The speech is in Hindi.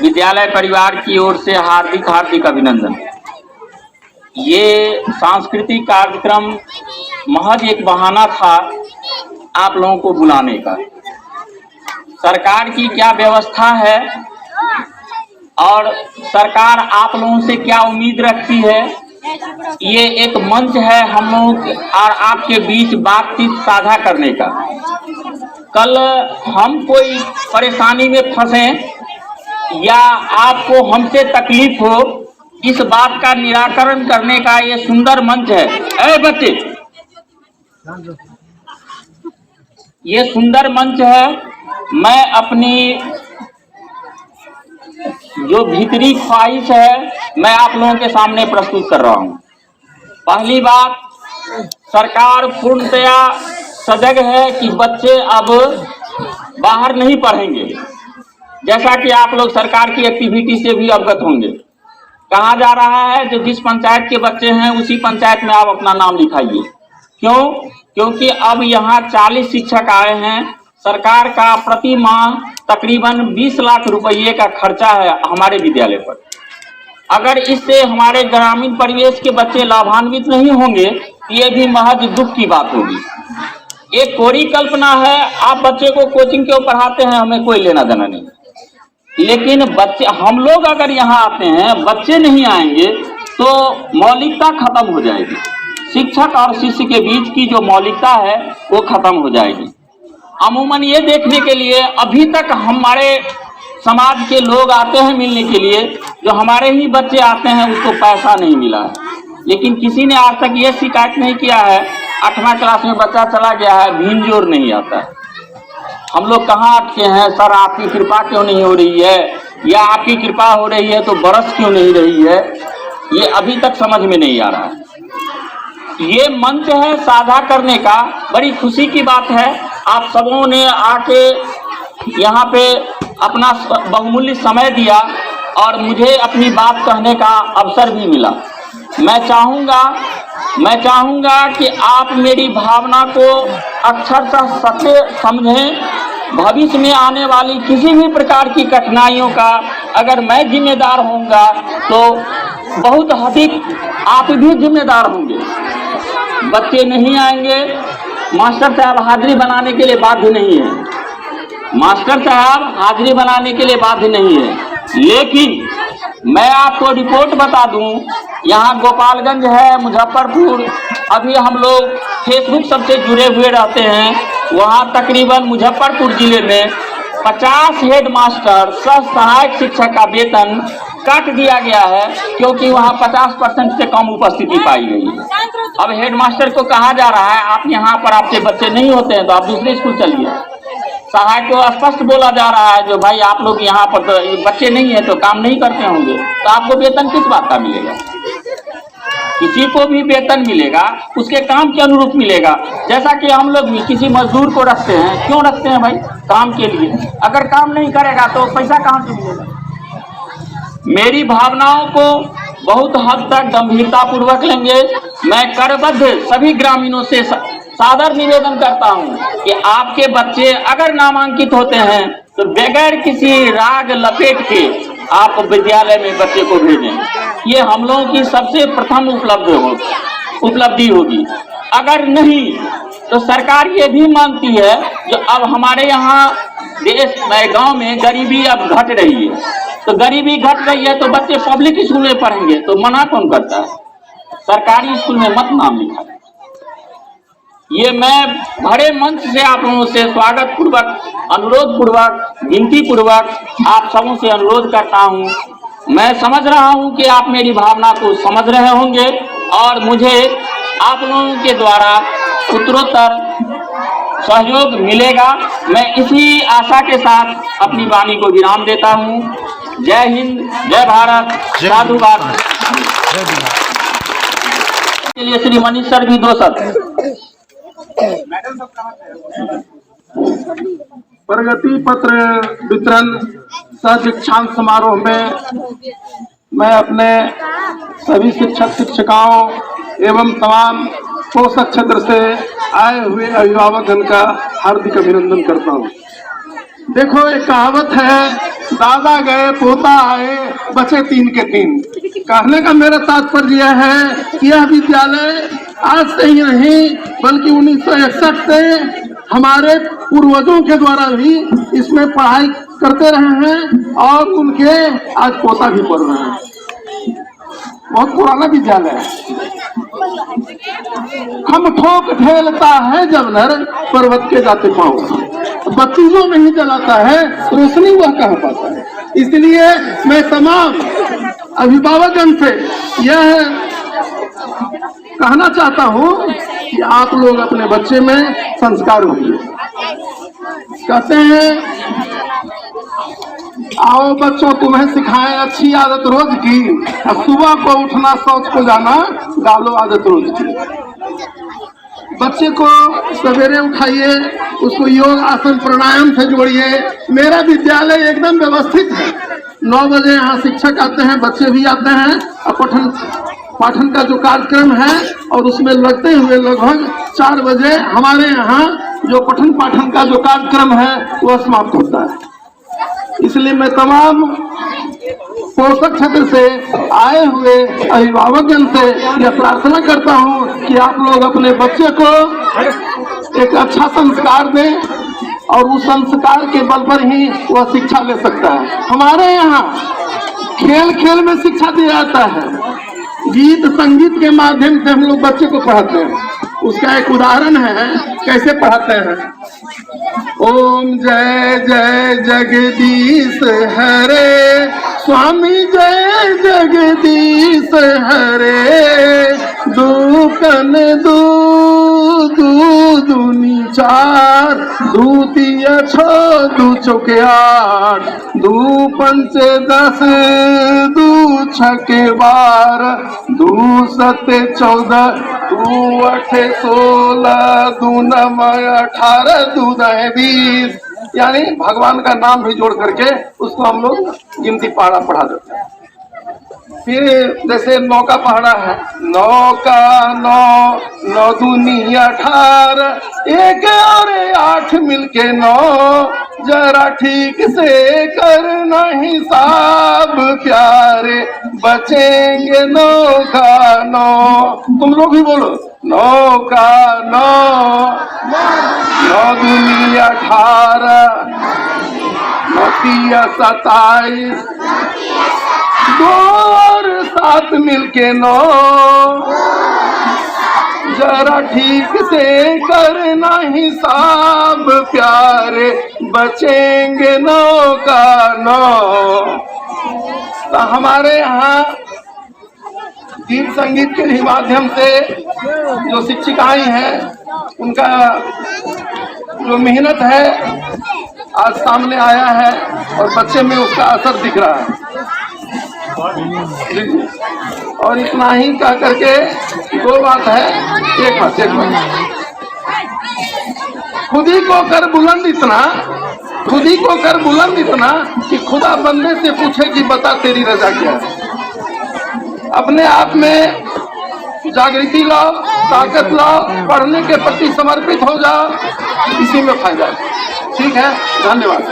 विद्यालय परिवार की ओर से हार्दिक हार्दिक अभिनंदन। ये सांस्कृतिक कार्यक्रम महज एक बहाना था आप लोगों को बुलाने का। सरकार की क्या व्यवस्था है और सरकार आप लोगों से क्या उम्मीद रखती है, ये एक मंच है हम लोग और आपके बीच बातचीत साझा करने का। कल हम कोई परेशानी में फंसे या आपको हमसे तकलीफ हो, इस बात का निराकरण करने का ये सुंदर मंच है। ऐ बच्चे, ये सुंदर मंच है। मैं अपनी जो भीतरी ख्वाहिश है मैं आप लोगों के सामने प्रस्तुत कर रहा हूँ। पहली बात, सरकार पूर्णतया सजग है कि बच्चे अब बाहर नहीं पढ़ेंगे। जैसा कि आप लोग सरकार की एक्टिविटी से भी अवगत होंगे। कहा जा रहा है जो जिस पंचायत के बच्चे हैं उसी पंचायत में आप अपना नाम लिखाइए। क्यों? क्योंकि अब यहाँ 40 शिक्षक आए हैं। सरकार का प्रति माह तकरीबन 20 लाख रुपये का खर्चा है हमारे विद्यालय पर। अगर इससे हमारे ग्रामीण परिवेश के बच्चे लाभान्वित नहीं होंगे, ये भी महज दुख की बात होगी। एक कोरी कल्पना है, आप बच्चे को कोचिंग क्यों पढ़ाते हैं, हमें कोई लेना देना नहीं। लेकिन बच्चे, हम लोग अगर यहाँ आते हैं, बच्चे नहीं आएंगे तो मौलिकता खत्म हो जाएगी। शिक्षक और शिष्य के बीच की जो मौलिकता है वो खत्म हो जाएगी। अमूमन ये देखने के लिए अभी तक हमारे समाज के लोग आते हैं मिलने के लिए, जो हमारे ही बच्चे आते हैं उसको पैसा नहीं मिला है। लेकिन किसी ने आज तक ये शिकायत नहीं किया है 8वां क्लास में बच्चा चला गया है, भीनजोर नहीं आता है। हम लोग कहाँ अटके हैं, सर आपकी कृपा क्यों नहीं हो रही है, या आपकी कृपा हो रही है तो बरस क्यों नहीं रही है, ये अभी तक समझ में नहीं आ रहा है। ये मंच है साझा करने का, बड़ी खुशी की बात है। आप सबों ने आके यहाँ पे अपना बहुमूल्य समय दिया और मुझे अपनी बात कहने का अवसर भी मिला। मैं चाहूँगा कि आप मेरी भावना को अक्षरशः सत्य समझें। भविष्य में आने वाली किसी भी प्रकार की कठिनाइयों का अगर मैं जिम्मेदार होऊंगा तो बहुत अधिक आप भी जिम्मेदार होंगे। बच्चे नहीं आएंगे, मास्टर साहब हाजिरी बनाने के लिए बाध्य नहीं है, मास्टर साहब हाजिरी बनाने के लिए बाध्य नहीं है। लेकिन मैं आपको रिपोर्ट बता दूं, यहाँ गोपालगंज है, मुजफ्फरपुर, अभी हम लोग फेसबुक सबसे जुड़े हुए रहते हैं। वहाँ तकरीबन मुजफ्फरपुर जिले में 50 हेड मास्टर सह सहायक शिक्षक का वेतन काट दिया गया है, क्योंकि वहाँ 50% से कम उपस्थिति पाई गई है। अब हेड मास्टर को कहा जा रहा है आप यहाँ पर आपके बच्चे नहीं होते हैं तो आप दूसरे स्कूल चलिए। सहायक को स्पष्ट बोला जा रहा है जो भाई आप लोग यहाँ पर तो बच्चे नहीं है तो काम नहीं करते होंगे, तो आपको वेतन किस बात का मिलेगा? किसी को भी वेतन मिलेगा उसके काम के अनुरूप मिलेगा। जैसा कि हम लोग भी किसी मजदूर को रखते हैं, क्यों रखते हैं भाई? काम के लिए। अगर काम नहीं करेगा तो पैसा कहाँ से मिलेगा? मेरी भावनाओं को बहुत हद तक गंभीरता पूर्वक लेंगे। मैं करबद्ध सभी ग्रामीणों से सादर निवेदन करता हूं कि आपके बच्चे अगर नामांकित होते हैं तो बगैर किसी राग लपेट के आप विद्यालय में बच्चे को भेजें। ये हम लोगों की सबसे प्रथम उपलब्धि होगी। अगर नहीं तो सरकार ये भी मानती है जो अब हमारे यहाँ देश में गांव में गरीबी अब घट रही है, तो गरीबी घट रही है तो बच्चे पब्लिक स्कूल में पढ़ेंगे, तो मना कौन करता है? सरकारी स्कूल में मत नाम लिखा। ये मैं बड़े मंच से आप लोगों से स्वागत पूर्वक, अनुरोध पूर्वक, विनती पूर्वक आप सबों से अनुरोध करता हूँ। मैं समझ रहा हूँ कि आप मेरी भावना को समझ रहे होंगे और मुझे आप लोगों के द्वारा उत्तरोत्तर सहयोग मिलेगा। मैं इसी आशा के साथ अपनी वाणी को विराम देता हूँ। जय हिंद, जय भारत, साधुवाद। के लिए श्री मनीष सर भी 2 शब्द। प्रगति पत्र वितरण सह दीक्षांत समारोह में मैं अपने सभी शिक्षक शिक्षिकाओं एवं तमाम पोषक क्षेत्र से आए हुए अभिभावकगण का हार्दिक अभिनंदन करता हूँ। देखो, एक कहावत है दादा गए, पोता आए, बचे 3 के 3। कहने का मेरा तात्पर्य है कि यह विद्यालय आज से ही नहीं बल्कि 1961 से हमारे पूर्वजों के द्वारा भी इसमें पढ़ाई करते रहे हैं और उनके आज पोता भी पढ़ रहे हैं। बहुत पुराना विद्यालय है। हम ठोक ठेलता है जब नर पर्वत के जाते पाँव, बत्ती जो नहीं जलाता है रोशनी वह कहाँ पाता है। इसलिए मैं तमाम अभिभावकगण से यह कहना चाहता हूँ कि आप लोग अपने बच्चे में संस्कार होइए। कहते हैं आओ बच्चों तुम्हें सिखाएं अच्छी आदत रोज की, सुबह को उठना शौच को जाना डालो आदत रोज की। बच्चे को सवेरे उठाइए, उसको योग आसन प्राणायाम से जोड़िए। मेरा विद्यालय एकदम व्यवस्थित है। 9 बजे यहाँ शिक्षक आते हैं, बच्चे भी आते हैं और पाठन का जो कार्यक्रम है और उसमें लगते हुए लगभग 4 बजे हमारे यहाँ जो पठन पाठन का जो कार्यक्रम है वह समाप्त होता है। इसलिए मैं तमाम पोषक क्षेत्र से आए हुए अभिभावकगण से यह प्रार्थना करता हूँ कि आप लोग अपने बच्चे को एक अच्छा संस्कार दें और उस संस्कार के बल पर ही वह शिक्षा ले सकता है। हमारे यहाँ खेल खेल में शिक्षा दिया जाता है, गीत संगीत के माध्यम से हम लोग बच्चे को पढ़ाते हैं। उसका एक उदाहरण है कैसे पढ़ाते हैं। ओम जय जय जगदीश हरे, स्वामी जय जगदीश हरे, दूकन दू दूनी 4, दूतीय 6, 2 चौके 8, 2 पंचे 10, 2 छके 12, 2 सते 14, 2 अठे 16, 2 नमः 18, 2 दहे 20। यानी भगवान का नाम भी जोड़ करके उसको हम लोग गिनती पहाड़ा पढ़ा देते हैं। फिर जैसे 9 का पहाड़ा है, 9 का 9, 9 दूनी 18, 1 और 8 मिलके 9, जरा ठीक से करना हिसाब प्यारे, बचेंगे 9 का 9। तुम लोग भी बोलो 9 का 9, 9 दूनी 18, 9 तिया 27, 2 और 7 मिलके 9, जरा ठीक से करना हिसाब प्यारे, बचेंगे 9 का 9। तो हमारे यहाँ गीत संगीत के माध्यम से जो शिक्षिकाएं हैं उनका जो मेहनत है आज सामने आया है और बच्चे में उसका असर दिख रहा है। और इतना ही कह करके 2 बात है। एक बात खुद ही को कर बुलंद इतना कि खुदा बंदे से पूछे कि बता तेरी रजा क्या है। अपने आप में जागृति लाओ, ताकत लाओ, पढ़ने के प्रति समर्पित हो जाओ, इसी में फायदा है। ठीक है, धन्यवाद।